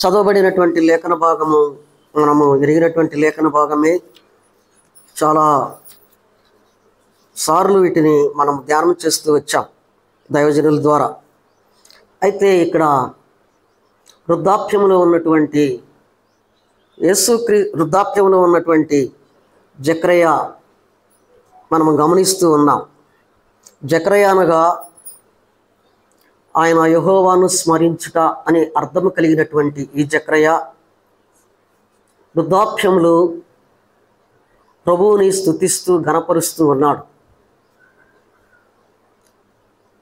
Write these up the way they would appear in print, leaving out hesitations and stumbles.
చదవబడినటువంటి లేఖన భాగము మనము ఎరిగినటువంటి లేఖన భాగమే. చాలా సార్లు వీటిని మనం ధ్యానం చేస్తూ వచ్చాం దైవజనుల ద్వారా. అయితే ఇక్కడ వృద్ధాప్యంలో ఉన్నటువంటి వృద్ధాప్యంలో ఉన్నటువంటి జకర్యా మనం గమనిస్తూ ఉన్నాం. జకర్యా అనగా ఆయన యెహోవాను స్మరించుట అనే అర్థము కలిగినటువంటి ఈ జకర్యా వృద్ధాప్యంలో ప్రభువుని స్తుతిస్తూ ఘనపరుస్తూ ఉన్నాడు.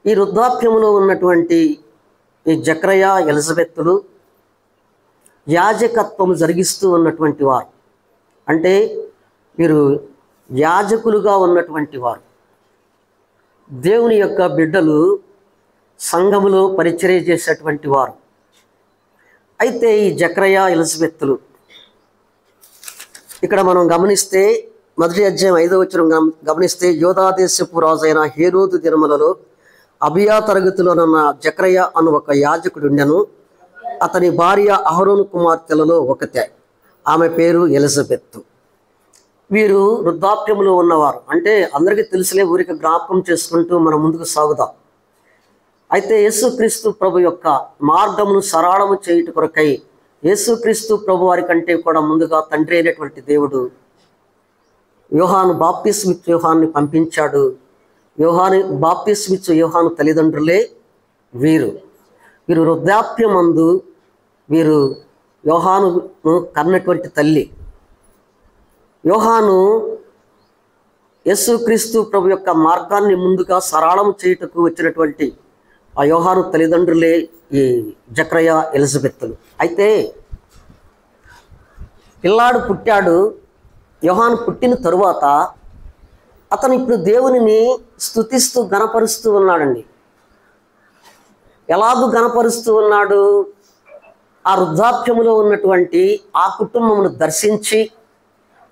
ఈ వృద్ధాప్యంలో ఉన్నటువంటి ఈ జకర్యా ఎలిజబెత్తులు యాజకత్వము జరిగిస్తూ ఉన్నటువంటి వారు, అంటే వీరు యాజకులుగా ఉన్నటువంటి వారు, దేవుని యొక్క బిడ్డలు, సంఘములో పరిచర్య చేసేటువంటి వారు. అయితే ఈ జకర్యా ఎలిజబెత్తులు ఇక్కడ మనం గమనిస్తే మొదటి అధ్యాయం 5వ వచనం గమనిస్తే, యోధా దేశపు రాజైన హేరోదు దినములలో అబియా తరగతిలోనున్న జకర్యా అను ఒక యాజకుడు ఉండెను. అతని భార్య అహరోను కుమార్తెలలో ఒకతే, ఆమె పేరు ఎలిజబెత్తు. వీరు వృద్ధాప్యంలో ఉన్నవారు, అంటే అందరికీ తెలిసిలే, ఊరికి జ్ఞాపకం చేసుకుంటూ మనం ముందుకు సాగుదాం. అయితే యేసుక్రీస్తు ప్రభు యొక్క మార్గమును సరళము చేయుట కొరకై యేసుక్రీస్తు ప్రభు వారి కంటే కూడా ముందుగా తండ్రి అయినటువంటి దేవుడు యోహాను బాప్తిస్మిచ్చు యోహాన్ని పంపించాడు. బాప్తిస్మిచ్చు యోహాను తల్లిదండ్రులే వీరు వృద్ధాప్యమందు వీరు యోహానును కన్నటువంటి తల్లి. యోహాను యేసుక్రీస్తు ప్రభు యొక్క మార్గాన్ని ముందుగా సరళము చేయుటకు వచ్చినటువంటి ఆ యోహాను తల్లిదండ్రులే ఈ జకర్యా ఎలిజబెత్తులు. అయితే పిల్లాడు పుట్టాడు. యోహాను పుట్టిన తరువాత అతను ఇప్పుడు దేవునిని స్తుతిస్తూ ఘనపరుస్తూ ఉన్నాడండి. ఎలాగూ ఘనపరుస్తూ ఉన్నాడు? ఆ వృద్ధాప్యములో ఉన్నటువంటి ఆ కుటుంబమును దర్శించి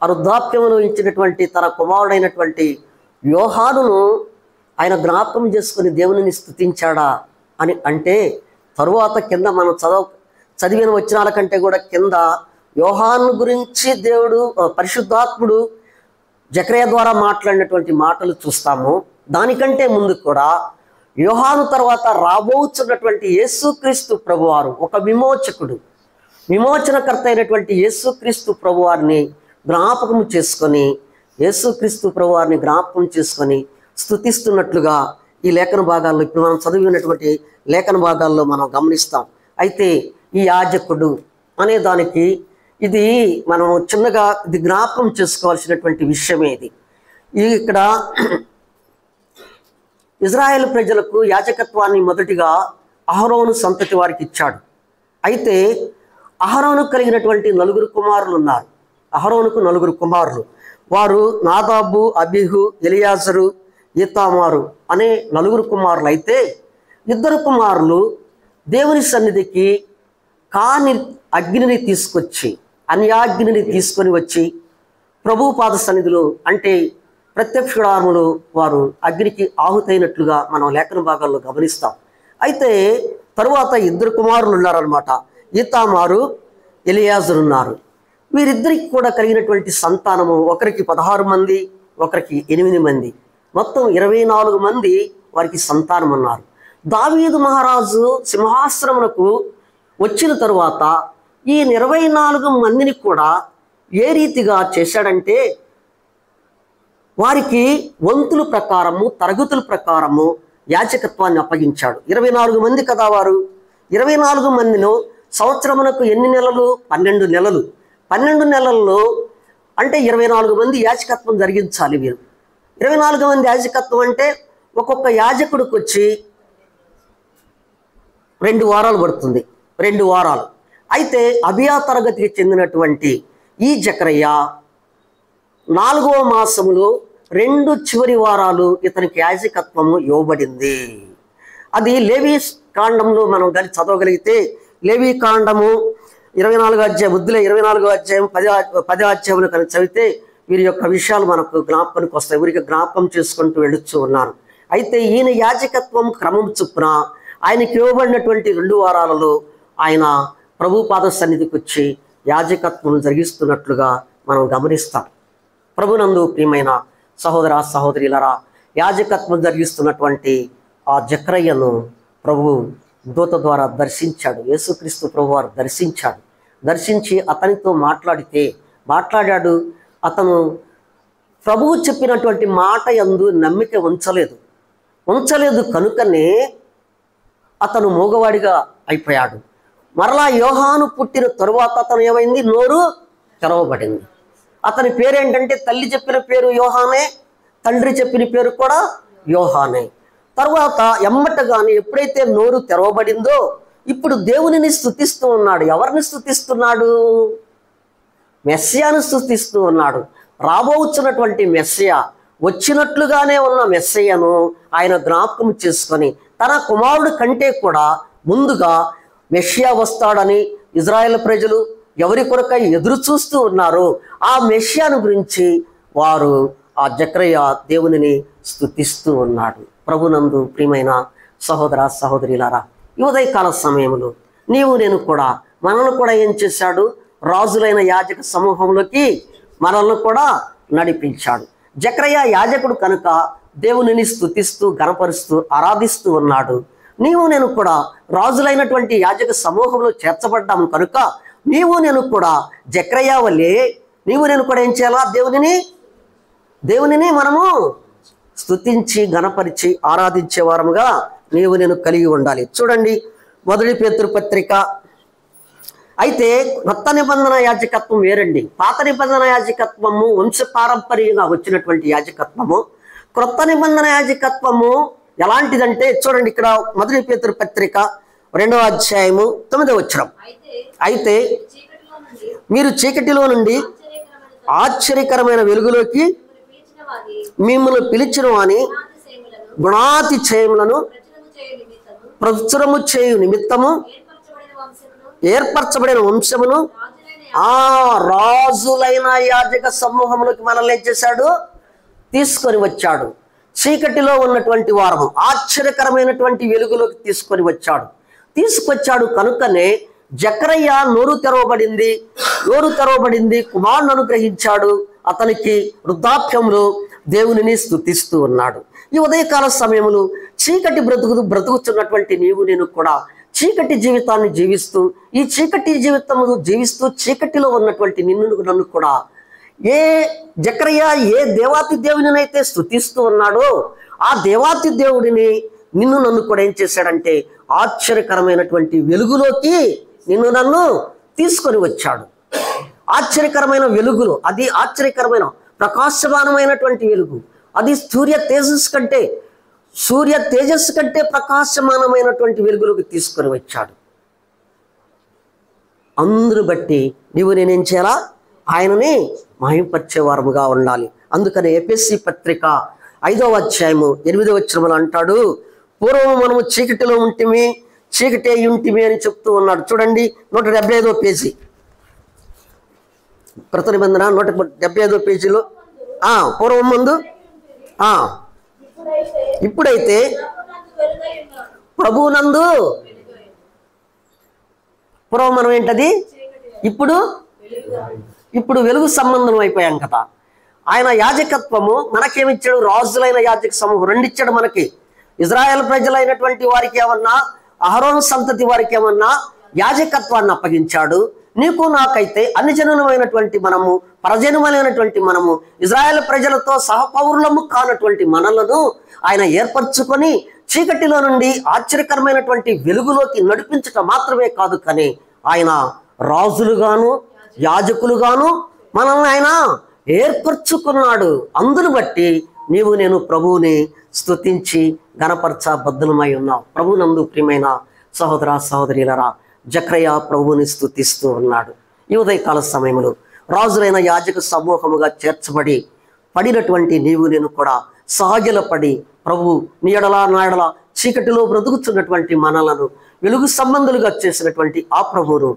ఆ వృద్ధాప్యములో ఇచ్చినటువంటి తన కుమారుడైనటువంటి యోహానును ఆయన జ్ఞాపకం చేసుకుని దేవునిని స్తుతించాడా అని అంటే, తరువాత కింద మనం చదివిన వచనాల కంటే కూడా కింద యోహాను గురించి దేవుడు పరిశుద్ధాత్ముడు జకర్యా ద్వారా మాట్లాడినటువంటి మాటలు చూస్తాము. దానికంటే ముందు కూడా యోహాను తర్వాత రాబోతున్నటువంటి యేసుక్రీస్తు ప్రభువారు ఒక విమోచనకర్త అయినటువంటి యేసుక్రీస్తు ప్రభువారిని జ్ఞాపకం చేసుకొని స్తుతిస్తున్నట్లుగా ఈ లేఖన భాగాల్లో ఇప్పుడు మనం చదివినటువంటి లేఖన భాగాల్లో మనం గమనిస్తాం. అయితే ఈ యాజకుడు అనే దానికి ఇది మనం చిన్నగా ఇది జ్ఞాపకం చేసుకోవాల్సినటువంటి విషయమే. ఇక్కడ ఇజ్రాయేల్ ప్రజలకు యాజకత్వాన్ని మొదటిగా అహరోను సంతతి వారికి ఇచ్చాడు. అయితే అహరోను కలిగినటువంటి 4 కుమారులు ఉన్నారు. అహరోనుకు 4 కుమారులు. వారు నాదాబు, అబీహు, ఎలియాజరు, ఈతామారు అనే 4 కుమారులు. అయితే 2 కుమారులు దేవుని సన్నిధికి కాని అగ్నిని తీసుకొని వచ్చి ప్రభు పాద సన్నిధిలో, అంటే ప్రత్యక్ష గుడారములో వారు అగ్నికి ఆహుతైనట్లుగా మనం లేఖన భాగాల్లో గమనిస్తాం. అయితే తరువాత 2 కుమారులు ఉన్నారనమాట. ఈతామారు, ఎలియాజరు ఉన్నారు. వీరిద్దరికి కూడా కలిగినటువంటి సంతానము ఒకరికి 16 మంది, ఒకరికి 8 మంది, మొత్తం 24 మంది వారికి సంతానం ఉన్నారు. దావీదు మహారాజు సింహాసనమునకు వచ్చిన తరువాత ఈ 24 మందిని కూడా ఏ రీతిగా చేశాడంటే, వారికి వంతుల ప్రకారము, తరగతుల ప్రకారము యాజకత్వాన్ని అప్పగించాడు. 24 మంది కదా వారు. 24 మందిలో సంవత్సరమునకు ఎన్ని నెలలు? 12 నెలలు. 12 నెలల్లో అంటే 24 మంది యాజకత్వం జరిగించాలి వీరు. 24 మంది యాజకత్వం అంటే ఒక్కొక్క యాజకుడికి వచ్చి 2 వారాలు పడుతుంది. 2 వారాలు. అయితే అబియా తరగతికి చెందినటువంటి ఈ జకర్యా 4వ మాసములో 2 చివరి వారాలు ఇతనికి యాజకత్వము ఇవ్వబడింది. అది లేవీ కాండంలో మనం కానీ చదవగలిగితే, లేవీ కాండము 24వ అధ్యాయం, వృద్ధుల 24వ అధ్యాయం 10వ అధ్యాయంలో కానీ చదివితే వీరి యొక్క విషయాలు మనకు జ్ఞాపకానికి వస్తాయి. వీరికి జ్ఞాపకం చేసుకుంటూ వెళుతూ ఉన్నాను. అయితే ఈయన యాజకత్వం క్రమం చొప్పున ఆయనకి ఇవ్వబడినటువంటి 2 వారాలలో ఆయన ప్రభు పాద సన్నిధికి వచ్చి యాజకత్వం జరిగిస్తున్నట్లుగా మనం గమనిస్తాం. ప్రభునందు ప్రియమైన సహోదర సహోదరులరా, యాజకత్వం జరిగిస్తున్నటువంటి ఆ జక్రయ్యను ప్రభు దూత ద్వారా దర్శించాడు. యేసుక్రీస్తు ప్రభు వారు దర్శించి అతనితో మాట్లాడాడు. అతను ప్రభువు చెప్పినటువంటి మాట యందు నమ్మిక ఉంచలేదు కనుకనే అతను మూగవాడిగా అయిపోయాడు. మరలా యోహాను పుట్టిన తరువాత అతను ఏమైంది? నోరు తెరవబడింది. అతని పేరేంటంటే తల్లి చెప్పిన పేరు యోహానే, తండ్రి చెప్పిన పేరు కూడా యోహానే. తర్వాత ఎమ్మటగానే ఎప్పుడైతే నోరు తెరవబడిందో ఇప్పుడు దేవునిని స్తుతిస్తూ ఉన్నాడు. ఎవరిని స్తుతిస్తున్నాడు? మెస్సియాను స్తుతిస్తూ ఉన్నాడు. రాబోతున్నటువంటి మెస్సియా, వచ్చినట్లుగానే ఉన్న మెస్సియాను ఆయన జ్ఞాపకం చేసుకొని తన కుమారుడు కంటే కూడా ముందుగా మెస్సియా వస్తాడని ఇజ్రాయెల్ ప్రజలు ఎవరి కొరకై ఎదురు చూస్తూ ఉన్నారు. ఆ మెస్సియాను గురించి వారు ఆ జక్రయ్య దేవునిని స్తుతిస్తూ ఉన్నాడు. ప్రభునందు ప్రియమైన సహోదర సహోదరులారా, ఈ ఉదయకాల సమయంలో నేను కూడా మనల్ని కూడా ఏం చేశాడు? రాజులైన యాజక సమూహంలోకి మనల్ని కూడా నడిపించాడు. జక్రయ్య యాజకుడు కనుక దేవునిని స్తుతిస్తూ గణపరుస్తూ ఆరాధిస్తూ ఉన్నాడు. నేను కూడా రాజులైనటువంటి యాజక సమూహంలో చేర్చబడ్డాము కనుక నేను కూడా జక్రయ్య వల్లే నేను కూడా ఏం చేయాలా? దేవునిని మనము స్తుతించి గణపరిచి ఆరాధించే వారముగా నేను కలిగి ఉండాలి. చూడండి, 1 పేతురు పత్రిక. అయితే కొత్త నిబంధన యాజకత్వం వేరండి. పాత నిబంధన యాజకత్వము వంశపారంపర్యంగా వచ్చినటువంటి యాజకత్వము. క్రొత్త నిబంధన యాజకత్వము ఎలాంటిదంటే చూడండి, ఇక్కడ 1 పేతురు పత్రిక 2వ అధ్యాయము 9వ వచనం. అయితే మీరు చీకటిలో నుండి ఆశ్చర్యకరమైన వెలుగులోకి మిమ్మల్ని పిలిచిన వాని గుణాతిశయములను ప్రచురము చేయు నిమిత్తము ఏర్పరచబడిన వంశమును ఆ రాజులైన యాజక సమూహములకు మనల్ని ఏం చేశాడు? తీసుకొని వచ్చాడు. చీకటిలో ఉన్నటువంటి వారము ఆశ్చర్యకరమైనటువంటి వెలుగులోకి తీసుకొచ్చాడు కనుకనే జక్రయ్య నోరు తెరవబడింది, కుమారుని అనుగ్రహించాడు. అతనికి వృద్ధాప్యంలో దేవునిని స్తుతిస్తూ ఉన్నాడు. ఈ ఉదయకాల సమయంలో చీకటి బ్రతుకుతున్నటువంటి నేను కూడా చీకటి జీవితాన్ని జీవిస్తూ చీకటిలో ఉన్నటువంటి నన్ను కూడా ఏ జక్రయ్య ఏ దేవాతి దేవునినైతే స్తుతిస్తూ ఉన్నాడో ఆ దేవాతి దేవుడిని నన్ను కూడా ఏం చేశాడంటే ఆశ్చర్యకరమైనటువంటి వెలుగులోకి నన్ను తీసుకొని వచ్చాడు. ఆశ్చర్యకరమైన వెలుగులో, అది ఆశ్చర్యకరమైన ప్రకాశమానమైనటువంటి వెలుగు. అది సూర్య తేజస్సు కంటే ప్రకాశమానమైనటువంటి వెలుగులోకి తీసుకొని వచ్చాడు. అందును బట్టి నేనేం చేయాలా? ఆయనని మహింపరిచేవారముగా ఉండాలి. అందుకని ఎఫెసీ పత్రిక 5వ అధ్యాయము 8వ వచనములో అంటాడు, పూర్వం మనము చీకటిలో చీకటే ఉంటిమి అని చెప్తూ ఉన్నాడు. చూడండి, 175వ పేజీ, కృత నిబంధన 175వ పేజీలో పూర్వం ముందు ఇప్పుడైతే ప్రభువునందు పూర్వం మనం ఏంటది? ఇప్పుడు వెలుగు సంబంధం అయిపోయాం కదా. ఆయన యాజకత్వము మనకేమిచ్చాడు? రాజులైన యాజక సమూహం 2 ఇచ్చాడు మనకి. ఇజ్రాయెల్ ప్రజలైనటువంటి వారికి ఏమన్నా, అహరోను సంతతి వారికి ఏమన్నా యాజకత్వాన్ని అప్పగించాడు. నీకు నాకైతే అన్ని జనులమైనటువంటి మనము, పరజనులైనటువంటి మనము, ఇజ్రాయెల్ ప్రజలతో సహపౌరులము కానటువంటి మనలను ఆయన ఏర్పరచుకొని చీకటిలో నుండి ఆశ్చర్యకరమైనటువంటి వెలుగులోకి నడిపించటం మాత్రమే కాదు, కానీ ఆయన రాజులుగాను యాజకులుగాను మనల్ని ఆయన ఏర్పరచుకున్నాడు. అందును బట్టి నేను ప్రభువుని స్తుతించి గణపరచ బద్ధులమై ఉన్నాం. ప్రభునందు ప్రియమైన సహోదర సహోదరులరా, జక్రయ్య ప్రభువుని స్తుతిస్తూ ఉన్నాడు. ఈ ఉదయకాల సమయంలో రాజులైన యాజక సమూహముగా చేర్చబడి పడినటువంటి నేను కూడా సహజలపడి ప్రభు నీ ఎడలా నా ఎడలా చీకటిలో బ్రతుకుతున్నటువంటి మనలను వెలుగు సంబంధులుగా చేసినటువంటి ఆ ప్రభువును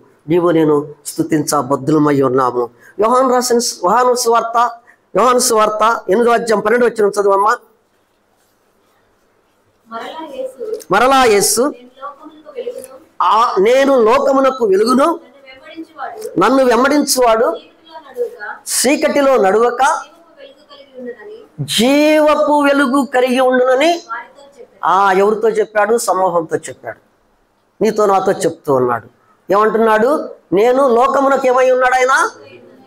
నేను స్తుతించ బద్ధులమై ఉన్నాము. యోహాను సువార్త 8వ అధ్యాయం 12వ వచనం చదువమ్మా. మరలా యేసు నేను లోకమునకు వెలుగును, నన్ను వెంబడించువాడు చీకటిలో నడువక జీవపు వెలుగు కలిగి ఉండునని ఎవరితో చెప్పాడు? సమూహంతో చెప్పాడు. నీతో నాతో చెప్తూ ఉన్నాడు. ఏమంటున్నాడు? నేను లోకమునకు ఏమై ఉన్నాడు? ఆయన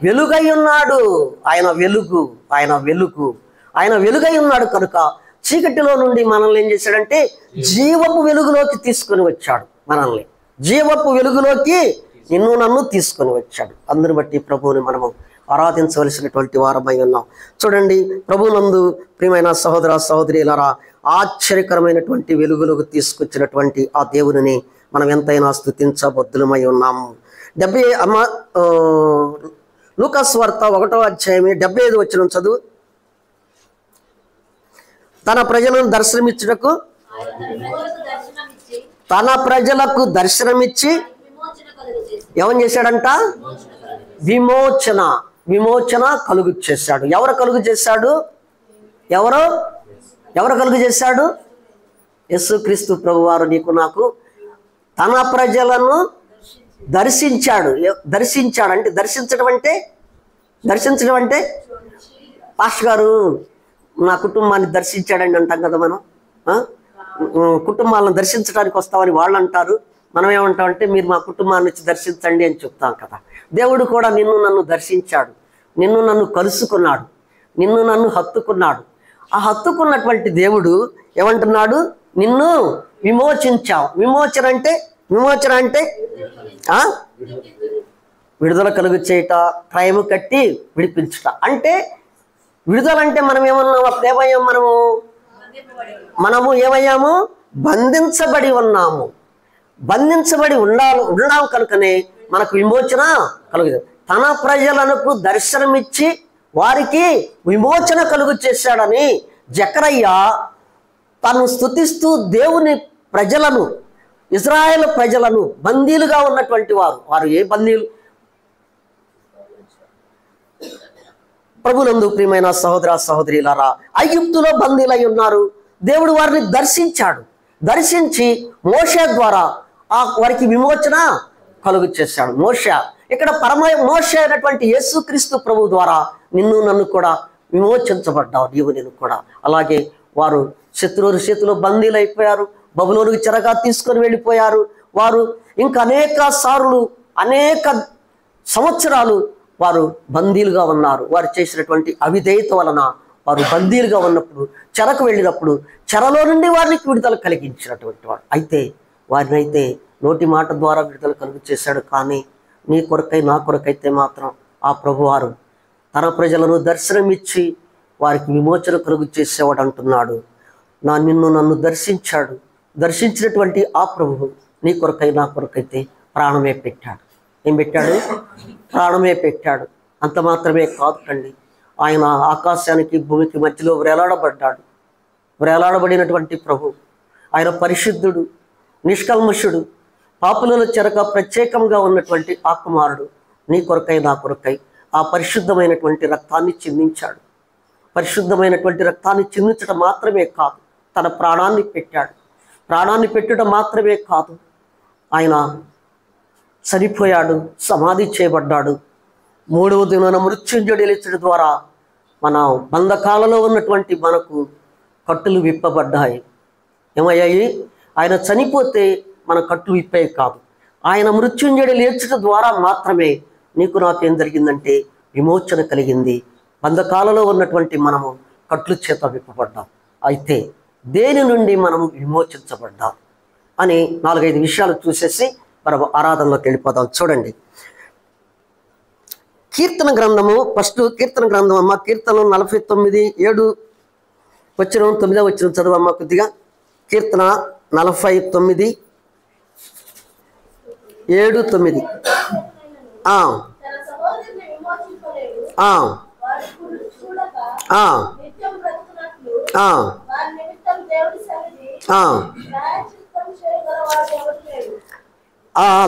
వెలుగై ఉన్నాడు. ఆయన వెలుగు, ఆయన వెలుగు, ఆయన వెలుగై ఉన్నాడు. కనుక చీకటిలో నుండి మనల్ని ఏం చేశాడంటే జీవపు వెలుగులోకి తీసుకొని వచ్చాడు. మనల్ని జీవపు వెలుగులోకి నిన్ను నన్ను తీసుకొని వచ్చాడు. అందుని బట్టి ప్రభువుని మనము ఆరాధించవలసినటువంటి వారమై ఉన్నాం. చూడండి, ప్రభునందు ప్రియమైన సహోదర సహోదరులారా, ఆశ్చర్యకరమైనటువంటి వెలుగులోకి తీసుకొచ్చినటువంటి ఆ దేవుని మనం ఎంతైనా స్తుతించబద్దులమై ఉన్నాము. 70 లూకాసు వార్త 1వ అధ్యాయం 75 వచనం చదువు. తన ప్రజలను దర్శనమిచ్చుటకు, తన ప్రజలకు దర్శనమిచ్చి ఏమని చేశాడంట? విమోచన, విమోచన కలుగు చేశాడు. ఎవరు కలుగు చేశాడు? ఎవరు కలుగు చేశాడు? యేసుక్రీస్తు ప్రభువారు నీకు నాకు తన ప్రజలను దర్శించాడు. దర్శించాడు అంటే దర్శించడం అంటే పాస్టర్ గారు నా కుటుంబాన్ని దర్శించాడండి అంటాం కదా మనం. కుటుంబాలను దర్శించడానికి వస్తామని వాళ్ళు అంటారు. మనం ఏమంటామంటే మీరు మా కుటుంబాన్ని వచ్చి దర్శించండి అని చెప్తాం కదా. దేవుడు కూడా నిన్ను నన్ను దర్శించాడు, నిన్ను నన్ను కలుసుకున్నాడు, నిన్ను నన్ను హత్తుకున్నాడు. ఆ హత్తుకున్నటువంటి దేవుడు ఏమంటున్నాడు? నిన్ను విమోచించావు. విమోచన అంటే విడుదల కలుగు చేయుట, క్రయము కట్టి విడిపించుట. అంటే విడుదల అంటే మనం ఏమన్నాము? అప్పుడు ఏమయ్యాము? మనము ఏమయ్యాము? బంధించబడి ఉన్నాము. బంధించబడి ఉన్నాము కనుకనే మనకు విమోచన కలుగు. తన ప్రజలకు దర్శనమిచ్చి వారికి విమోచన కలుగు చేశాడని జకరయ్య తను స్తుతిస్తూ దేవుని ప్రజలను, ఇజ్రాయేల్ ప్రజలను, బందీలుగా ఉన్నటువంటి వారు ఏ బందీలు? ప్రభునందు ప్రియమైన సహోదర సహోదరులారా, ఐగుప్తులో బందీలై ఉన్నారు. దేవుడు వారిని దర్శించాడు. దర్శించి మోషే ద్వారా వారికి విమోచన కలుగు చేశాడు. ఇక్కడ మోషే అయినటువంటి యేసుక్రీస్తు ప్రభు ద్వారా నిన్ను నన్ను కూడా విమోచించబడ్డావు, నీవు నేను కూడా. అలాగే వారు శత్రువుల చేతిలో బందీలు అయిపోయారు, బబులోనుకు చెరగా తీసుకొని వెళ్ళిపోయారు. వారు ఇంకా అనేక సంవత్సరాలు వారు బందీలుగా ఉన్నారు. వారు చేసినటువంటి అవిధేయత వలన వారు బందీలుగా ఉన్నప్పుడు, చెరకు వెళ్ళినప్పుడు చెరలో నుండి వారికి విడుదల కలిగించినటువంటి వాడు. అయితే వారినైతే నోటి మాట ద్వారా విడుదల కలుగు చేశాడు. కానీ నీ కొరకై నా కొరకైతే మాత్రం ఆ ప్రభువారు తన ప్రజలను దర్శనమిచ్చి వారికి విమోచన కలుగు చేసేవాడు అంటున్నాడు. నిన్ను నన్ను దర్శించాడు. దర్శించినటువంటి ఆ ప్రభువు నీ కొరకై నా కొరకైతే ప్రాణమే పెట్టాడు. ఏం పెట్టాడు? ప్రాణమే పెట్టాడు. అంత మాత్రమే కాదు కండి, ఆయన ఆకాశానికి భూమికి మధ్యలో వేలాడబడ్డాడు. వేలాడబడినటువంటి ప్రభు ఆయన పరిశుద్ధుడు, నిష్కల్మషుడు, పాపులలో చెరక ప్రత్యేకంగా ఉన్నటువంటి ఆ కుమారుడు నీ కొరకై నా కొరకై ఆ పరిశుద్ధమైనటువంటి రక్తాన్ని చిందించాడు. పరిశుద్ధమైనటువంటి రక్తాన్ని చిందించడం మాత్రమే కాదు, తన ప్రాణాన్ని పెట్టాడు. ప్రాణాన్ని పెట్టడం మాత్రమే కాదు, ఆయన చనిపోయాడు, సమాధి చేయబడ్డాడు. 3వ దినాన మృత్యుంజయుడు లేచడం ద్వారా మన బంధకాలలో ఉన్నటువంటి మనకు కట్టులు విప్పబడ్డాయి. ఏమయ్యాయి? ఆయన చనిపోతే మన కట్లు విప్పాయి కాదు, ఆయన మృత్యుంజయుడు లేచడం ద్వారా మాత్రమే నీకు నాకేం జరిగిందంటే విమోచన కలిగింది. బంధకాలలో ఉన్నటువంటి మనము కట్లు చేత విప్పబడ్డాం. అయితే దేని నుండి మనము విమోచించబడ్డాం అని 4-5 విషయాలు చూసేసి మనం ఆరాధనలోకి వెళ్ళిపోదాం. చూడండి, కీర్తన గ్రంథము, ఫస్ట్ కీర్తన గ్రంథం అమ్మ, కీర్తన 49:7 వచనం 9వ వచనం చదువమ్మ కొద్దిగా. కీర్తన 49:7-9.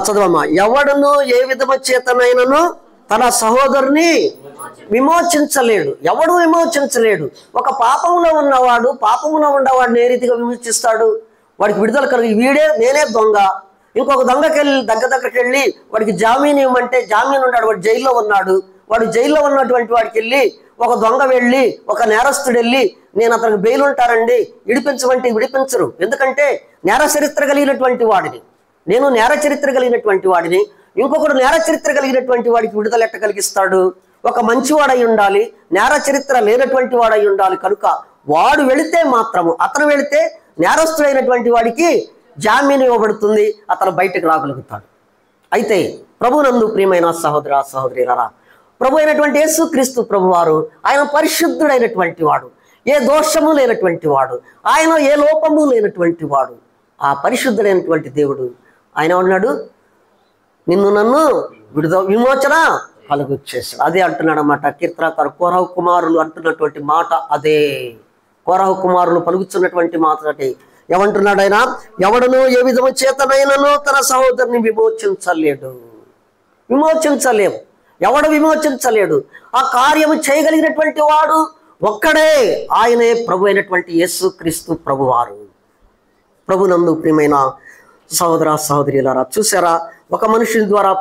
చదవమ్మా. ఎవడును ఏ విధమ చేతనైనను తన సహోదరుని విమోచించలేడు. ఎవడు విమోచించలేడు. ఒక పాపంలో ఉన్నవాడు ఏ రీతిగా విమోచిస్తాడు? వాడికి విడుదల కలిగి నేనే దొంగ, ఇంకొక దగ్గరికి వెళ్ళి వాడికి జామీన్ ఇవ్వమంటే జామీన్ ఉన్నాడు, వాడు జైల్లో ఉన్నాడు. వాడు జైల్లో ఉన్నటువంటి వాడికి వెళ్ళి ఒక దొంగ వెళ్ళి ఒక నేరస్తుడు వెళ్ళి నేను అతనికి బెయిల్ ఉంటానండి విడిపించమంటే విడిపించరు. ఎందుకంటే నేర చరిత్ర కలిగినటువంటి వాడిని, నేను నేర చరిత్ర కలిగినటువంటి వాడిని, ఇంకొకడు నేర చరిత్ర కలిగినటువంటి వాడికి విడుదల ఎట్ట కలిగిస్తాడు? ఒక మంచివాడై ఉండాలి, నేర చరిత్ర లేనటువంటి వాడై ఉండాలి. కనుక వాడు వెళితే మాత్రము, అతను వెళితే నేరస్తుడైనటువంటి వాడికి జామీన్ ఇవ్వబడుతుంది, అతను బయటకు రాగలుగుతాడు. అయితే ప్రభునందు ప్రియమైన సహోదర సహోదరులారా, ప్రభు అయినటువంటి యేసుక్రీస్తు ప్రభువారు ఆయన పరిశుద్ధుడైనటువంటి వాడు, ఏ దోషము లేనటువంటి వాడు, ఆయన ఏ లోపము లేనటువంటి వాడు. ఆ పరిశుద్ధుడైనటువంటి దేవుడు ఆయన ఉన్నాడు, నిన్ను నన్ను విమోచన కలుగు చేశాడు. అదే అంటున్నాడు అన్నమాట కీర్తనకారు. కోరహు కుమారులు అంటున్నటువంటి మాట అదే. కోరహు కుమారులు పలుకుతున్నటువంటి మాట అంటే ఏమంటున్నాడు ఆయన? ఎవడను ఏ విధము చేతనైనను తన సహోదరుని విమోచించలేడు. ఎవడు విమోచించలేడు. ఆ కార్యము చేయగలిగినటువంటి వాడు ఒక్కడే, ఆయనే ప్రభు అయినటువంటి యేసుక్రీస్తు ప్రభువారు. ప్రభునందు ప్రియమైన సహోదర సహోదరులారా, చూసారా, ఒక మనుషుని ద్వారా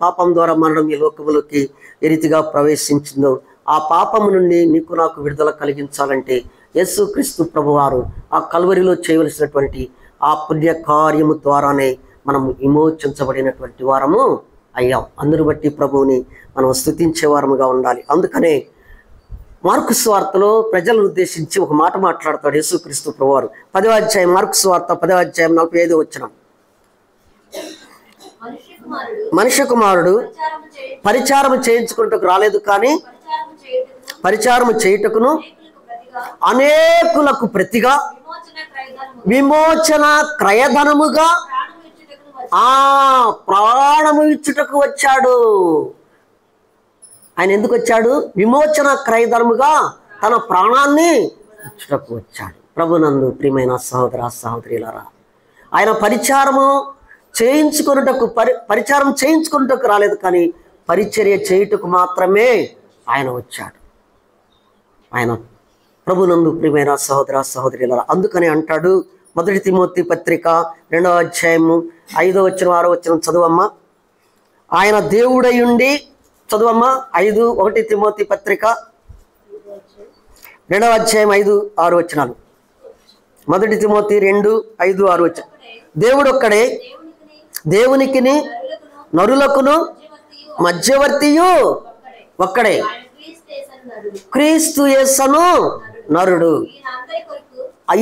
పాపం ద్వారా మరణం ఈ లోకములోకి ఏ రీతిగా ప్రవేశించిందో, ఆ పాపము నుండి నీకు నాకు విడుదల కలిగించాలంటే యేసుక్రీస్తు ప్రభువారు ఆ కల్వరిలో చేయవలసినటువంటి ఆ పుణ్య కార్యము ద్వారానే మనం విమోచించబడినటువంటి వారము అయ్యాం. అందును బట్టి ప్రభువుని మనం స్తుతించే వారముగా ఉండాలి. అందుకనే మార్కు సువార్తలో ప్రజలను ఉద్దేశించి ఒక మాట మాట్లాడతాడు యేసుక్రీస్తు ప్రభువారు. 10వ అధ్యాయం, మార్కు సువార్త 10వ అధ్యాయం 45వ వచనం. మనుష్య కుమారుడు పరిచారము చేయించుకుంటకు రాలేదు, కానీ పరిచారము చేయుటకును అనేకులకు ప్రతిగా విమోచన క్రయధనముగా ప్రాణము ఇచ్చుటకు వచ్చాడు. ఆయన ఎందుకు వచ్చాడు? విమోచన క్రయధనముగా తన ప్రాణాన్ని ఇచ్చుటకు వచ్చాడు. ప్రభునందు ప్రియమైన సహోదర సహోదరులారా, ఆయన పరిచారం చేయించుకున్నటకు రాలేదు, కానీ పరిచర్య చేయుటకు మాత్రమే ఆయన వచ్చాడు. ఆయన ప్రభునందు ప్రియమైన సహోదర సహోదరులారా, అందుకని అంటాడు 1 తిమోతి పత్రిక 2వ అధ్యాయము 5వ వచనం 6వ వచనం చదువమ్మా. ఆయన దేవుడై ఉండి, చదువమ్మా 1 తిమోతి పత్రిక 2వ అధ్యాయం 5, 6 వచనాలు. 1 తిమోతి 2, 5, 6 వచనం. దేవుడొక్కడే, దేవునికిని నరులకును మధ్యవర్తియు ఒక్కడే, క్రీస్తు యేసును నరుడు.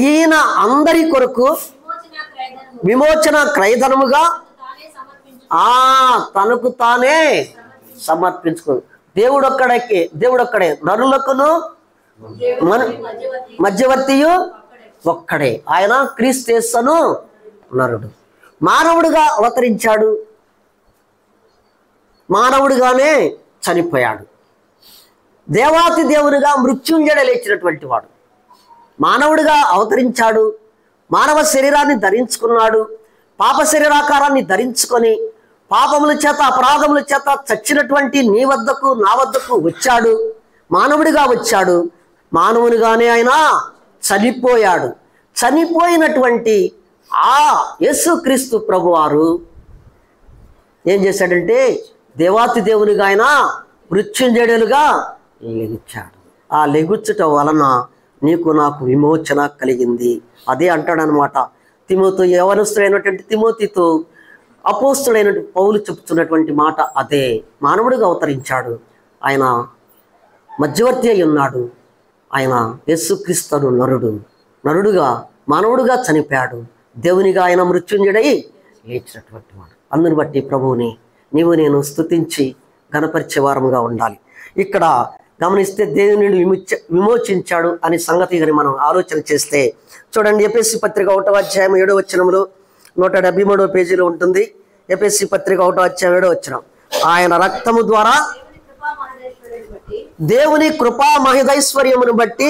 ఈయన అందరి కొరకు విమోచన క్రయధనముగా తనకు తానే సమర్పించుకో. దేవుడొక్కడే, నరులకును మధ్యవర్తియు ఒక్కడే, ఆయన క్రీస్తు యేసును నరుడు. మానవుడిగా అవతరించాడు, మానవుడిగానే చనిపోయాడు. దేవాతి దేవునిగా మృత్యుంజయ లేచినటువంటి వాడు మానవుడిగా అవతరించాడు, మానవ శరీరాన్ని ధరించుకున్నాడు, పాప శరీరాకారాన్ని ధరించుకొని పాపముల చేత అపరాధముల చేత చచ్చినటువంటి నీ వద్దకు నా వద్దకు వచ్చాడు, మానవుడిగా వచ్చాడు, మానవునిగానే ఆయన చనిపోయాడు. చనిపోయినటువంటి ఆ యేసుక్రీస్తు ప్రభువారు ఏం చేశాడంటే దేవాతి దేవునిగా ఆయన మృత్యుంజయుడుగా లెగుచ్చాడు. ఆ లెగుచ్చుట వలన నీకు నాకు విమోచన కలిగింది. అదే అంటాడనమాట తిమోతి, యవనస్తుడైనటువంటి తిమోతితో అపోస్తుడైనటువంటి పౌలు చెప్తున్నటువంటి మాట అదే. మానవుడిగా అవతరించాడు, ఆయన మధ్యవర్తి అయి ఉన్నాడు, ఆయన యేసుక్రీస్తు నరుడుగా మానవుడుగా చనిపోయాడు, దేవునిగా ఆయన మృత్యుంజయుడై లేచినటువంటి వాడు. అందుని బట్టి ప్రభువుని నీవు నేను స్తుతించి ఘనపరిచే వారముగా ఉండాలి. ఇక్కడ గమనిస్తే దేవుని విమోచించాడు అనే సంగతి కానీ మనం ఆలోచన చేస్తే చూడండి, ఎఫెసీ పత్రిక 1వ అధ్యాయం 7వ వచనంలో 173వ పేజీలో ఉంటుంది. ఎఫెసీ పత్రిక 1వ అధ్యాయం 7వ వచనం. ఆయన రక్తము ద్వారా దేవుని కృపా మహదైశ్వర్యమును బట్టి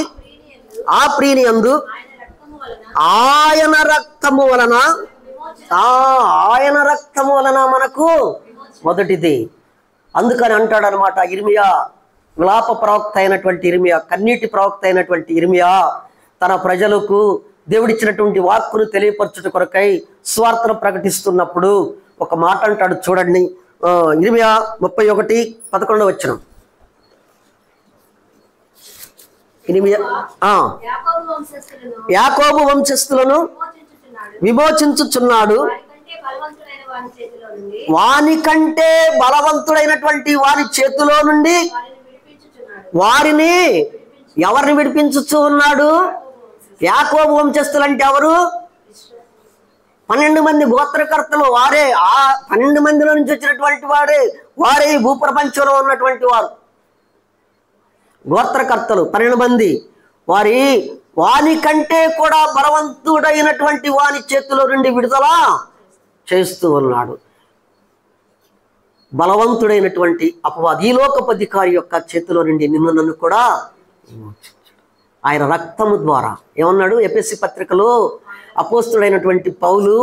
ఆ ప్రీని యందు ఆయన రక్తము వలన మనకు మొదటిది. అందుకని అంటాడు అనమాట ఇర్మియా, విలాప ప్రవక్త అయినటువంటి ఇర్మియా, కన్నీటి ప్రవక్త అయినటువంటి ఇర్మియా తన ప్రజలకు దేవుడిచ్చినటువంటి వాక్కును తెలియపరచుట కొరకై స్వార్థను ప్రకటిస్తున్నప్పుడు ఒక మాట అంటాడు చూడండి. ఇర్మియా 31:11 యాకోబు వంశస్థులను విమోచించుచున్నాడు, వాని కంటే బలవంతుడైనటువంటి వారి చేతిలో నుండి వారిని ఎవరిని విడిపించుచు ఉన్నాడు? యాకోబు వంశస్థులు అంటే ఎవరు? 12 మంది గోత్రకర్తలు. వారే ఆ 12 మందిలో నుంచి వచ్చినటువంటి వారే ఈ భూప్రపంచంలో ఉన్నటువంటి వారు గోత్రకర్తలు 12 మంది. వాని కంటే కూడా బలవంతుడైనటువంటి వాని చేతిలో నుండి విడుదల చేస్తూ ఉన్నాడు. బలవంతుడైనటువంటి అపవాది ఈ లోకపధికారి యొక్క చేతిలో నుండి నిన్ను నన్ను కూడా ఆయన రక్తము ద్వారా ఏమన్నాడు? ఎఫెసీ పత్రికలో అపోస్తుడైనటువంటి పౌలు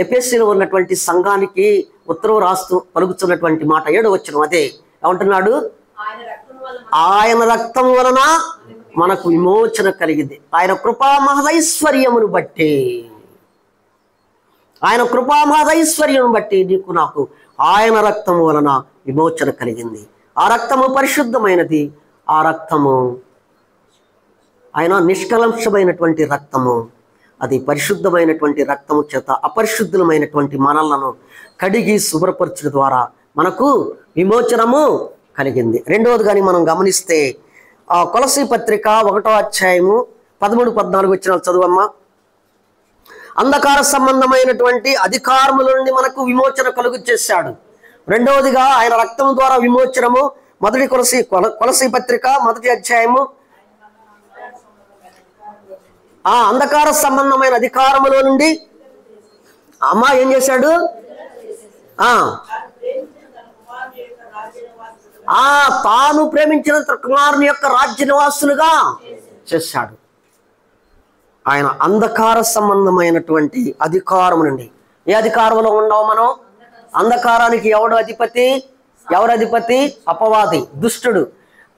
ఎఫెసీలో ఉన్నటువంటి సంఘానికి ఉత్తరం రాస్తూ పలుకుతున్నటువంటి మాట 7వ వచనం అదే ఏమంటున్నాడు? ఆయన రక్తం వలన మనకు విమోచన కలిగింది, ఆయన కృపా మహదైశ్వర్యమును బట్టి, ఆయన కృపా మహదైశ్వర్యం బట్టి నీకు నాకు ఆయన రక్తము వలన విమోచన కలిగింది. ఆ రక్తము పరిశుద్ధమైనది. ఆ రక్తము ఆయన నిష్కలంషమైనటువంటి రక్తము. అది పరిశుద్ధమైనటువంటి రక్తము చేత అపరిశుద్ధమైనటువంటి మనలను కడిగి శుభ్రపరచడం ద్వారా మనకు విమోచనము కలిగింది. రెండవది కానీ మనం గమనిస్తే కొలసీ పత్రిక 1వ అధ్యాయము 13-14 వచనాలు చదువమ్మా. అంధకార సంబంధమైనటువంటి అధికారముల నుండి మనకు విమోచన కలుగు చేశాడు. రెండవదిగా ఆయన రక్తం ద్వారా విమోచనము. మొదటి కొలసీ పత్రిక 1వ అధ్యాయము అంధకార సంబంధమైన అధికారముల నుండి అమ్మ ఏం చేశాడు? తాను ప్రేమించిన కుమారుని యొక్క రాజ్య నివాసులుగా చేశాడు. ఆయన అంధకార సంబంధమైనటువంటి అధికారం నుండి, ఏ అధికారంలో ఉండవు మనం? అంధకారానికి ఎవరు అధిపతి? అపవాది, దుష్టుడు.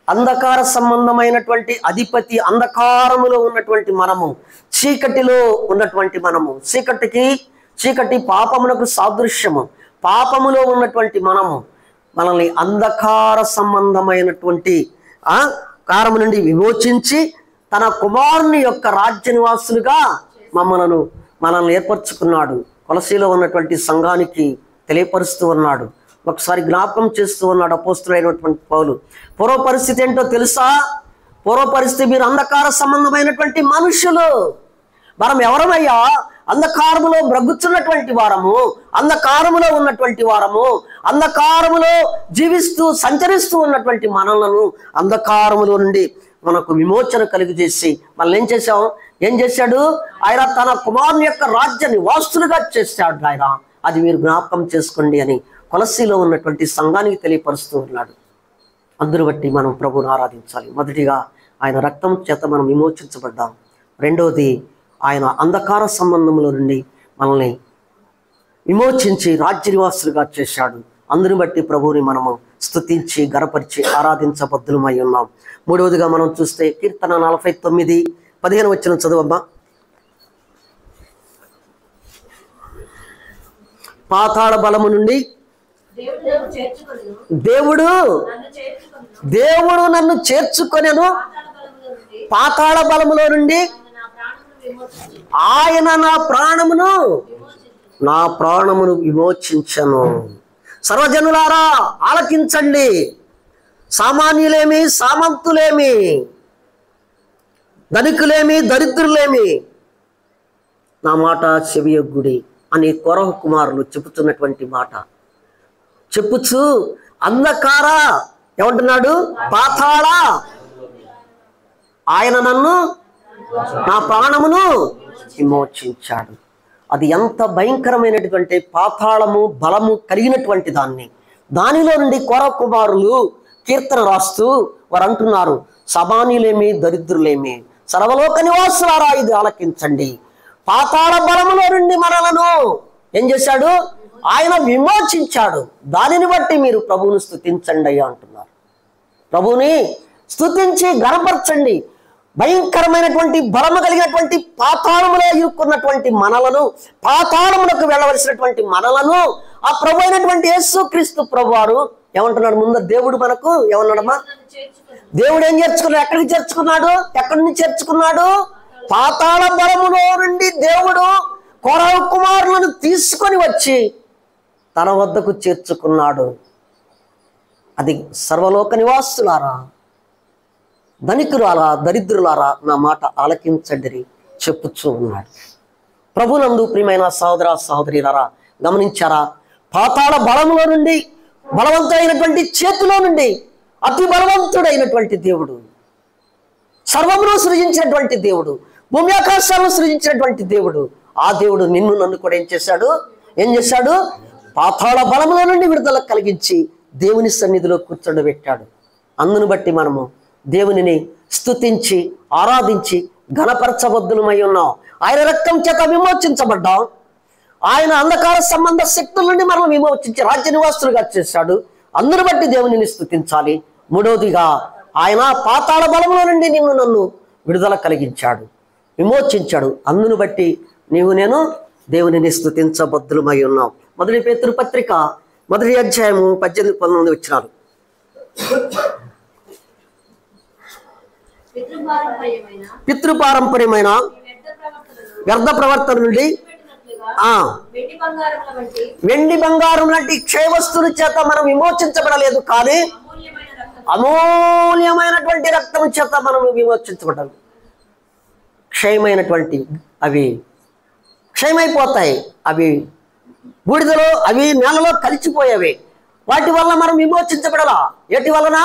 అంధకార సంబంధమైనటువంటి అధిపతి, అంధకారములో ఉన్నటువంటి మనము, చీకటిలో ఉన్నటువంటి మనము, చీకటి పాపమునకు సాదృశ్యము. పాపములో ఉన్నటువంటి మనల్ని అంధకార సంబంధమైనటువంటి కారము నుండి విమోచించి తన కుమారుని యొక్క రాజ్య నివాసులుగా మనల్ని ఏర్పరచుకున్నాడు. కొలసీలో ఉన్నటువంటి సంఘానికి తెలియపరుస్తూ ఉన్నాడు. ఒకసారి జ్ఞాపకం చేస్తూ ఉన్నాడు అపోస్తులైనటువంటి పౌలు. పూర్వ పరిస్థితి ఏంటో తెలుసా? పూర్వ పరిస్థితి మీరు అంధకార సంబంధమైనటువంటి మనుషులు. మనం ఎవరమయ్యా? అంధకారములో బ్రగ్గుచున్నటువంటి వారము, అంధకారములో ఉన్నటువంటి వారము, అంధకారములో జీవిస్తూ సంచరిస్తూ ఉన్నటువంటి మనలను అంధకారములో నుండి మనకు విమోచన కలుగజేసి మనల్ని ఏం చేశాడు? ఆయన తన కుమారుని యొక్క రాజ్య నివాసులుగా చేశాడు. ఆయన అది మీరు జ్ఞాపకం చేసుకోండి అని కొలసీలో ఉన్నటువంటి సంఘానికి తెలియపరుస్తూ ఉన్నాడు. అందును బట్టి మనం ప్రభువుని ఆరాధించాలి. మొదటిగా ఆయన రక్తం చేత మనం విమోచించబడ్డాం. రెండవది ఆయన అంధకార సంబంధంలో నుండి మనల్ని విమోచించి రాజ్య నివాసులుగా చేశాడు. అందుని బట్టి ప్రభువుని మనము స్తుతించి గణపరిచి ఆరాధించబద్దులమై ఉన్నాం. మూడవదిగా మనం చూస్తే కీర్తన 49:15 వచనం చదువమ్మా. పాతాళ బలము నుండి దేవుడు నన్ను చేర్చుకొనెను, పాతాళ బలములో నుండి ఆయన నా ప్రాణమును విమోచించను. సర్వజనులారా ఆలకించండి, సామాన్యులేమి సామంతులేమి, ధనికులేమి దరిద్రులేమి నా మాట చెవియొగ్గుడి అని కొరహ కుమారులు చెబుతున్నటువంటి మాట చెప్పుచు అంధకార ఏమంటున్నాడు? పాతాళ ఆయన నా ప్రాణమును విమోచించాడు. అది ఎంత భయంకరమైనటువంటి పాతాళము బలము కలిగినటువంటి దానిలో నుండి కొరహ కుమారులు కీర్తన రాస్తూ వారు అంటున్నారు, సమానులేమి దరిద్రులేమి సర్వలోక నివాసులారా ఇది ఆలకించండి. పాతాళ బలములో నుండి మనలను ఏం చేశాడు? ఆయన విమోచించాడు. దానిని బట్టి మీరు ప్రభువుని స్తుతించండి అయ్యా అంటున్నారు. ప్రభువుని స్తుతించి గణపరచండి. భయంకరమైనటువంటి బలము కలిగినటువంటి పాతాళములో ఇరుక్కున్నటువంటి మనలను, పాతాళములకు వెళ్ళవలసినటువంటి మనలను ఆ ప్రభు అయినటువంటి యేసుక్రీస్తు ప్రభు వారు ఏమంటున్నాడు? ముందు దేవుడు మనకు ఏమన్నాడమ్మా? దేవుడు ఏం చేర్చుకున్నాడు? ఎక్కడికి చేర్చుకున్నాడు? ఎక్కడి నుంచి చేర్చుకున్నాడు? పాతాళ బలములో నుండి దేవుడు కొరవ కుమారులను తీసుకొని వచ్చి తన వద్దకు చేర్చుకున్నాడు. అది సర్వలోక నివాసులారా, ధనికులారా, దరిద్రులారా, నా మాట ఆలకించండి చెప్పుచూ ఉన్నాడు. ప్రభునందు ప్రియమైన సహోదర సహోదరులారా, గమనించారా? పాతాళ బలములో నుండి, బలవంతుడైనటువంటి చేతిలో నుండి అతి బలవంతుడైనటువంటి దేవుడు, సర్వమును సృజించినటువంటి దేవుడు, భూమి ఆకాశాలను సృజించినటువంటి దేవుడు, ఆ దేవుడు నిన్ను నన్ను కూడా ఏం చేశాడు? పాతాళ బలములో నుండి విడుదల కలిగించి దేవుని సన్నిధిలో కూర్చోబెట్టాడు. అందును బట్టి మనము దేవునిని స్తుతించి ఆరాధించి ఘనపరచబద్దులమై ఉన్నాం. ఆయన రక్తం చేత విమోచించబడ్డాం. ఆయన అంధకార సంబంధ శక్తుల నుండి మనం విమోచించి రాజ్య నివాసులుగా చేశాడు. అందును బట్టి దేవునిని స్తుతించాలి. మూడవదిగా ఆయన పాతాళ బలములో నుండి నిన్ను నన్ను విడుదల కలిగించాడు, విమోచించాడు. అందును బట్టి నీవు నేను దేవునిని స్తుతించబద్దులమై ఉన్నాం. మొదటి పేతురు పత్రిక 1వ అధ్యాయము 18-19 వచనాలు. పితృపారంపర్యమైన వ్యర్థ ప్రవర్తన నుండి వెండి బంగారం లాంటి క్షయ వస్తువుల చేత మనం విమోచించబడలేదు, కానీ అమూల్యమైనటువంటి రక్తం చేత మనం విమోచించబడాలి. క్షయమైనటువంటి అవి క్షయమైపోతాయి, అవి బూడిదలో, అవి నేలలో కలిసిపోయేవి. వాటి వల్ల మనం విమోచించబడాలా? ఏటి వలన?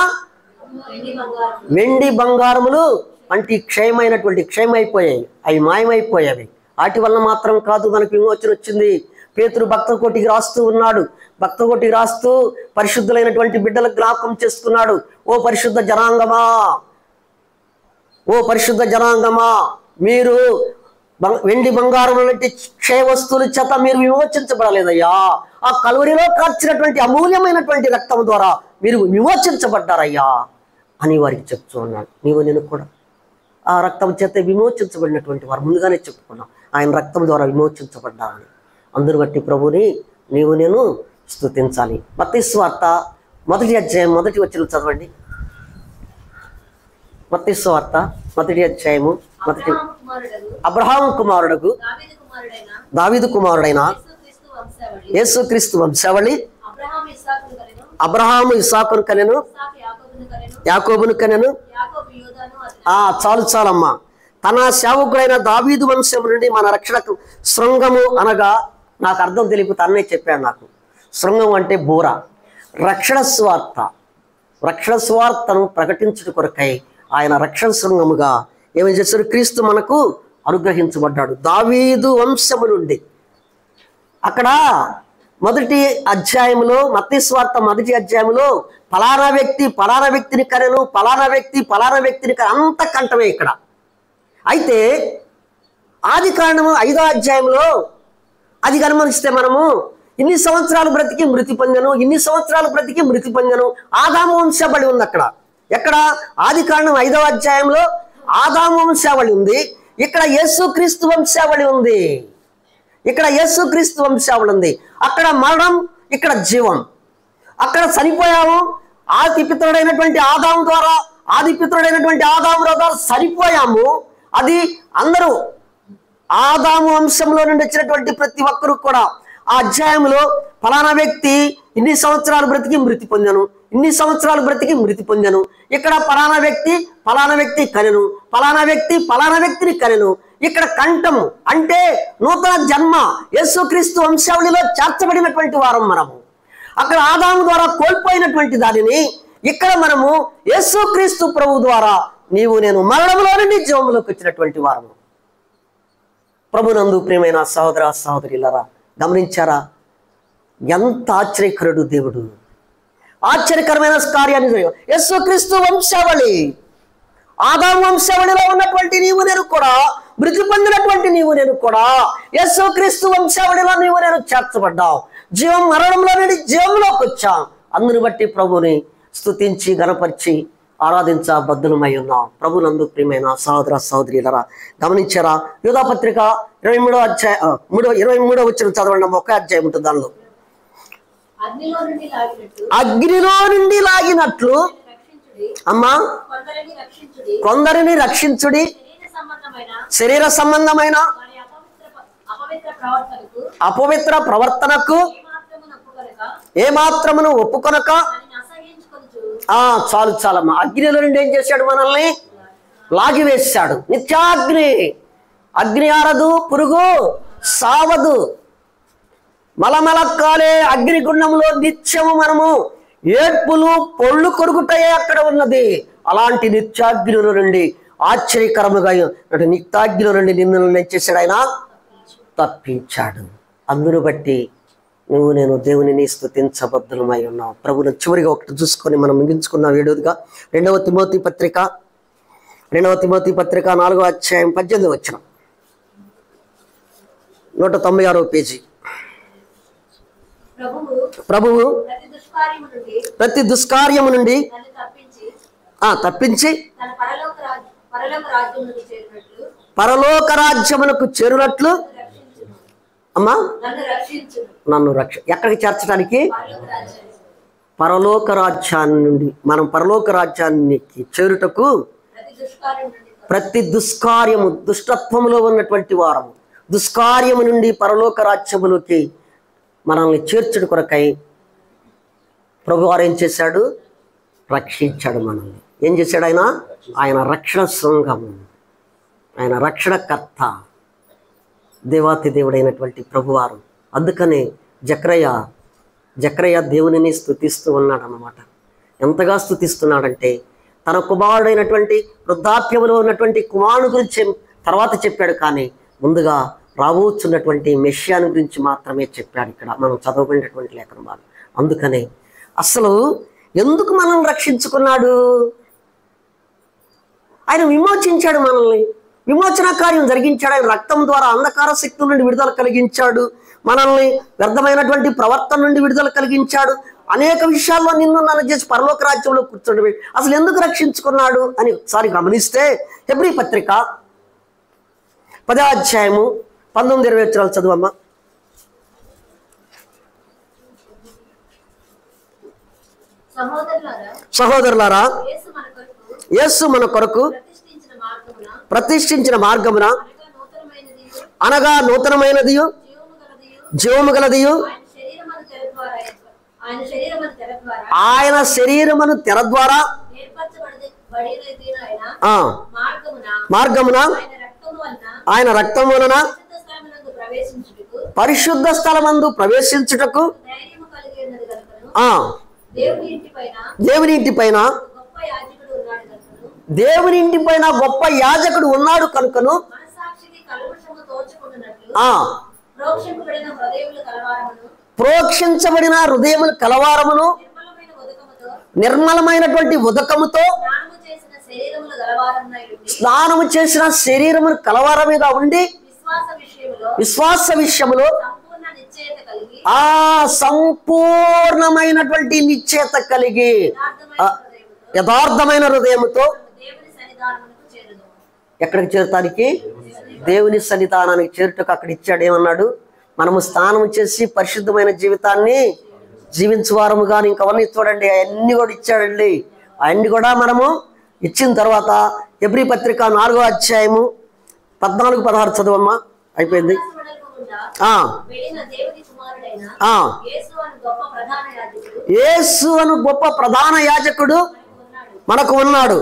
వెండి బంగారములు వంటి క్షయమైపోయాయి, అవి మాయమైపోయావి. వాటి వల్ల మాత్రం కాదు మనకు విమోచన వచ్చింది. పేతురు భక్త కోటికి రాస్తూ ఉన్నాడు. భక్త కోటికి రాస్తూ పరిశుద్ధులైనటువంటి బిడ్డలకు జ్ఞాపకం చేస్తున్నాడు. ఓ పరిశుద్ధ జనాంగమా, మీరు వెండి బంగారం లాంటి క్షయ వస్తువుల చేత మీరు విమోచించబడలేదయ్యా. ఆ కల్వరిలో కార్చినటువంటి అమూల్యమైనటువంటి రక్తం ద్వారా మీరు విమోచించబడ్డారయ్యా అని వారికి చెప్తూ ఉన్నాడు. నీవు నేను కూడా ఆ రక్తం చేత విమోచించబడినటువంటి వారు ముందుగానే చెప్పుకున్నాం. ఆయన రక్తం ద్వారా విమోచించబడ్డారని. అందును బట్టి ప్రభుని నీవు నేను స్తుతించాలి. మత్తయి సువార్త 1వ అధ్యాయం 1వ వచనం చదవండి. మత్తయి సువార్త 1వ అధ్యాయము 1. అబ్రహాము కుమారుడగు దావీదు కుమారుడైన యేసుక్రీస్తు వంశావళి అబ్రహాము ఇస్సాకును కనెను, యాకోబును కనెను. చాలమ్మా. తన సేవకుడైన దావీదు వంశం నుండి మన రక్షణకు శృంగము అనగా, నాకు అర్థం తెలియకపోతే అన్నే చెప్పాడు నాకు. శృంగం అంటే బూర. రక్షణ స్వార్థను ప్రకటించుట కొరకై ఆయన రక్షణ శృంగముగా ఏమేం చేశారు? క్రీస్తు మనకు అనుగ్రహించబడ్డాడు దావీదు వంశము నుండి. అక్కడ 1వ అధ్యాయంలో, మత్తయి సువార్త 1వ అధ్యాయంలో ఫలానా వ్యక్తిని కనెను, ఫలానా వ్యక్తిని అంత కంటమే ఇక్కడ. అయితే ఆది కాండము 5వ అధ్యాయంలో అది గమనిస్తే మనము ఇన్ని సంవత్సరాలు బ్రతికి మృతి పొందెను ఆదాము వంశావళి ఉంది అక్కడ. ఎక్కడ? ఆది కాండం 5వ అధ్యాయంలో ఆదాము వంశావళి ఉంది. ఇక్కడ యేసుక్రీస్తు వంశావళి ఉంది. అక్కడ మరణం, ఇక్కడ జీవం. అక్కడ చనిపోయాము. ఆదిపిత్రుడైనటువంటి ఆదాము ద్వారా చనిపోయాము. అది అందరూ ఆదాము వంశంలో నుండి వచ్చినటువంటి ప్రతి ఒక్కరు కూడా ఆ అధ్యాయంలో ఫలానా వ్యక్తి ఇన్ని సంవత్సరాలు బ్రతికి మృతి పొందాను, ఇక్కడ ఫలానా వ్యక్తి కనెను, ఫలానా వ్యక్తిని కనెను. ఇక్కడ కంఠము అంటే నూతన జన్మ, యేసుక్రీస్తు వంశావళిలో చేర్చబడినటువంటి వారం మనము. అక్కడ ఆదాము ద్వారా కోల్పోయినటువంటి దానిని ఇక్కడ మనము యేసుక్రీస్తు ప్రభు ద్వారా నీవు నేను మరణంలో నుండి జీవంలోకి వచ్చినటువంటి వారము. ప్రభునందు ప్రియమైన సహోదర సహోదరులారా, గమనించారా? ఎంత ఆశ్చర్యకరుడు దేవుడు! ఆశ్చర్యకరమైన కార్యాన్ని యేసుక్రీస్తు వంశావళి, ఆదాము వంశావళిలో ఉన్నటువంటి నీవు నేను కూడా, మృతి పొందినటువంటి నీవు నేను కూడా యేసుక్రీస్తు వంశావళిలో నీవు నేను చేర్చబడ్డావు. మరణంలో నుండి జీవంలోకి వచ్చాం. అందును బట్టి ప్రభుని స్తుతించి గణపరిచి ఆరాధించబద్ధులమై ఉన్నాం. ప్రభునందు ప్రియమైన సహోదర సహోదరులారా, గమనించారా? యూదాపత్రిక 23వ అధ్యాయం 23వ వచనం చదవండి. ఒక అధ్యాయం ఉంటుంది, దానిలో అగ్నిలో నుండి లాగినట్లు అమ్మా కొందరిని రక్షించుడి, శరీర సంబంధమైన అపవిత్ర ప్రవర్తనకు ఏమాత్రమును ఒప్పుకొనక. చాలు చాలమ్మా. అగ్నిలో నుండి ఏం చేశాడు? మనల్ని లాగివేశాడు. నిత్యాగ్ని. అగ్ని ఆరదు, పురుగు సావదు. మలమల కాలే అగ్నిగుండంలో నిత్యము మనము ఏడ్పులు పొళ్ళు కొరుకుటయే అక్కడ ఉన్నది. అలాంటి నిత్యాగ్నిలో నుండి ఆశ్చర్యకరముగా నిత్యాగ్నిలో నుండి నిన్ను ఏం చేశాడు? ఆయన తప్పించాడు. అందును బట్టి నువ్వు నేను దేవునిని స్తుతించబద్ధులమై ఉన్నావు. ప్రభువును చివరిగా ఒకటి చూసుకొని మనం ముగించుకున్నాం. ఏడవదిగా 2వ తిమోతి పత్రిక 4వ అధ్యాయం 18వ వచనం, 196వ పేజీ. ప్రభువు ప్రతి దుష్కార్యము నుండి తప్పించి పరలోక రాజ్యమునకు చేరునట్లు అమ్మా నన్ను ఎక్కడికి చేర్చడానికి? పరలోక రాజ్యాన్ని నుండి మనం పరలోక రాజ్యానికి చేరుటకు ప్రతి దుష్కార్యము, దుష్టత్వములో ఉన్నటువంటి వారము, దుష్కార్యము నుండి పరలోక రాజ్యములోకి మనల్ని చేర్చుడు కొరకై ప్రభువారు ఏం చేశాడు? రక్షించాడు మనల్ని. ఏం చేశాడు ఆయన? ఆయన రక్షణ శృంగము, ఆయన రక్షణకర్త, దేవాతి దేవుడైనటువంటి ప్రభువారు. అందుకనే జకర్యా దేవునిని స్తుతిస్తూ ఉన్నాడు అన్నమాట. ఎంతగా స్తుతిస్తున్నాడంటే తన కుమారుడైనటువంటి వృద్ధాప్యంలో ఉన్నటువంటి కుమారుని గురించి తర్వాత చెప్పాడు, కానీ ముందుగా రాబోతున్నటువంటి మెషియాను గురించి మాత్రమే చెప్పాడు ఇక్కడ మనం చదవబడినటువంటి లేఖన భాగం. అందుకనే అసలు ఎందుకు మనల్ని రక్షించుకున్నాడు? ఆయన విమోచించాడు మనల్ని, విమోచన కార్యం జరిగించాడు. ఆయన రక్తం ద్వారా అంధకార శక్తుల నుండి విడుదల కలిగించాడు, మనల్ని వ్యర్థమైనటువంటి ప్రవర్తన నుండి విడుదల కలిగించాడు. అనేక విషయాల్లో నిన్ను నన్ను చేసి పరలోక రాజ్యంలో కూర్చోండి. అసలు ఎందుకు రక్షించుకున్నాడు అని ఒకసారి గమనిస్తే హెబ్రీ పత్రిక 10వ అధ్యాయము 19-20 వచనాలు చదువమ్మా. సహోదరులారా, యేసు మన కొరకు ప్రతిష్ఠించిన మార్గమున అనగా నూతనమైనది జీవము గలదియు ఆయన శరీరమును తెర ద్వారా మార్గమున ఆయన రక్తము వలన పరిశుద్ధ స్థలమందు ప్రవేశించుటకు దేవుని ఇంటి పైన గొప్ప యాజకుడు ఉన్నాడు కనుకను ప్రోక్షించబడిన హృదయముల కలవారమును నిర్మలమైనటువంటి ఉదకముతో స్నానము చేసిన శరీరమును కలవారముగా ఉండి విశ్వాస విషయములో సంపూర్ణమైనటువంటి నిశ్చయత కలిగి యథార్థమైన హృదయముతో ఎక్కడికి చేరటానికి? దేవుని సన్నిధానానికి చేరుటకు అక్కడ ఇచ్చాడు. ఏమన్నాడు? మనము స్నానం చేసి పరిశుద్ధమైన జీవితాన్ని జీవించువారము. కానీ ఇంకవన్నీ చూడండి, అవన్నీ కూడా ఇచ్చాడండి. అవన్నీ కూడా మనము ఇచ్చిన తర్వాత హెబ్రీ పత్రిక 4వ అధ్యాయము 14-16 చదవమ్మా. అయిపోయింది. యేసు అను గొప్ప ప్రధాన యాజకుడు మనకు ఉన్నాడు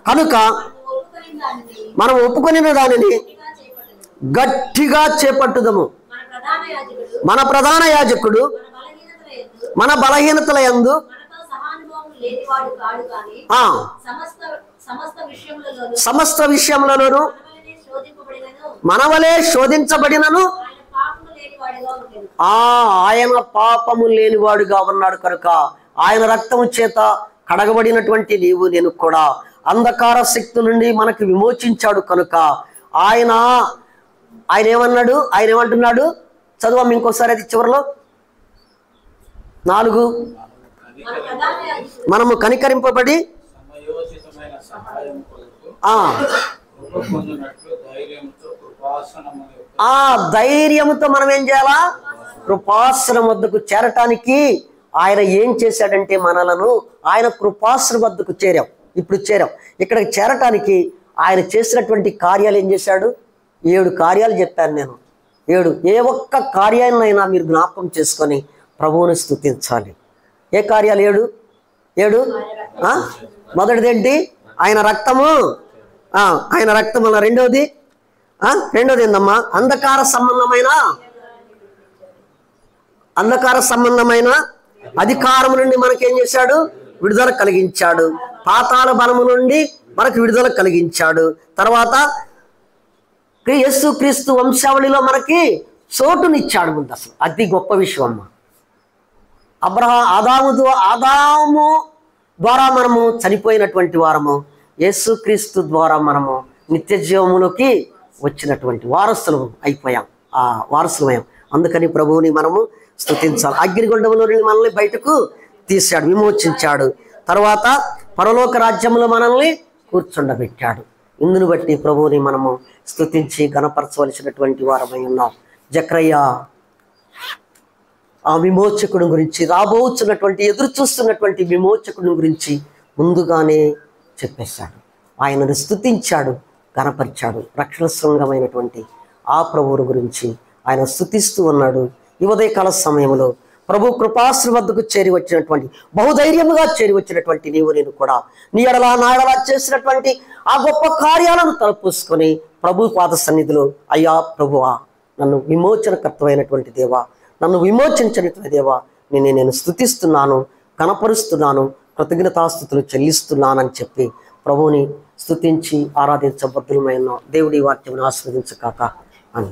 కనుక మనం ఒప్పుకొనిన దానిని గట్టిగా చేపట్టుదము. మన ప్రధాన యాజకుడు మన బలహీనతల యందు సమస్త విషయములలోను మనవలే శోధించబడినను ఆయన పాపము లేనివాడుగా ఉన్నాడు కనుక ఆయన రక్తము చేత కడగబడినటువంటి నీవు నేను కూడా అంధకార శక్తి నుండి మనకు విమోచించాడు కనుక ఆయన ఏమన్నాడు? ఆయన ఏమంటున్నాడు? చదువు ఇంకోసారి అది చివరిలో 4 మనము కనికరింపబడి ఆ ధైర్యంతో మనం ఏం చేయాలా? కృపాసనం వద్దకు చేరటానికి ఆయన ఏం చేశాడంటే మనలను ఆయన కృపాసనం వద్దకు చేరాం. ఇప్పుడు చేరాం. ఇక్కడికి చేరటానికి ఆయన చేసినటువంటి కార్యాలు ఏం చేశాడు? 7 కార్యాలు చెప్పాను నేను. 7. ఏ ఒక్క కార్యాలనైనా మీరు జ్ఞాపకం చేసుకొని ప్రభువుని స్తుతించాలి. ఏ కార్యాలు? 7. మొదటిది ఏంటి? ఆయన రక్తము. ఆయన రక్తం వల్ల. రెండోది ఏందమ్మా? అంధకార సంబంధమైన అధికారం నుండి మనకేం చేశాడు? విడుదల కలిగించాడు. పాతాళ బలము నుండి మనకు విడుదల కలిగించాడు. తర్వాత యేసు క్రీస్తు వంశావళిలో మనకి చోటునిచ్చాడు. ముందు అసలు అది గొప్ప విషయం అమ్మ. ఆదాము ద్వారా మనము చనిపోయినటువంటి వారము, యేసు క్రీస్తు ద్వారా మనము నిత్య జీవములోకి వచ్చినటువంటి వారసులు అయిపోయాం. వారసులమయ్యాం. అందుకని ప్రభువుని మనము స్తుతించాలి. అగ్నిగుండంలో నుండి మనల్ని బయటకు తీశాడు, విమోచించాడు. తర్వాత పరలోక రాజ్యంలో మనల్ని కూర్చుండబెట్టాడు. ఇందును బట్టి ప్రభువుని మనము స్తుతించి గణపరచవలసినటువంటి వారమై ఉన్నాం. జకర్యా ఆ విమోచకుడు గురించి, రాబోతున్నటువంటి ఎదురు చూస్తున్నటువంటి విమోచకుడు గురించి ముందుగానే చెప్పేశాడు. ఆయనను స్తుతించాడు, గణపరిచాడు. రక్షణ శృంగమైనటువంటి ఆ ప్రభువుని గురించి ఆయన స్తుతిస్తూ ఉన్నాడు. ఈ ఉదయకాల సమయంలో ప్రభు కృపాశ్రీ వద్దకు చేరి వచ్చినటువంటి, బహుధైర్యముగా చేరి వచ్చినటువంటి నీవు నేను కూడా నీ ఎడలా నా ఎడలా చేసినటువంటి ఆ గొప్ప కార్యాలను తలపోసుకొని ప్రభు పాద సన్నిధిలో, అయ్యా ప్రభువా, నన్ను విమోచనకర్తమైనటువంటి దేవా, నన్ను విమోచించినటువంటి దేవా, నేను స్తుతిస్తున్నాను, కనపరుస్తున్నాను, కృతజ్ఞతాస్తుతులు చెల్లిస్తున్నానని చెప్పి ప్రభువుని స్తుతించి ఆరాధించబద్దులమైన దేవుడి వాక్యం ఆస్వాదించకాక అని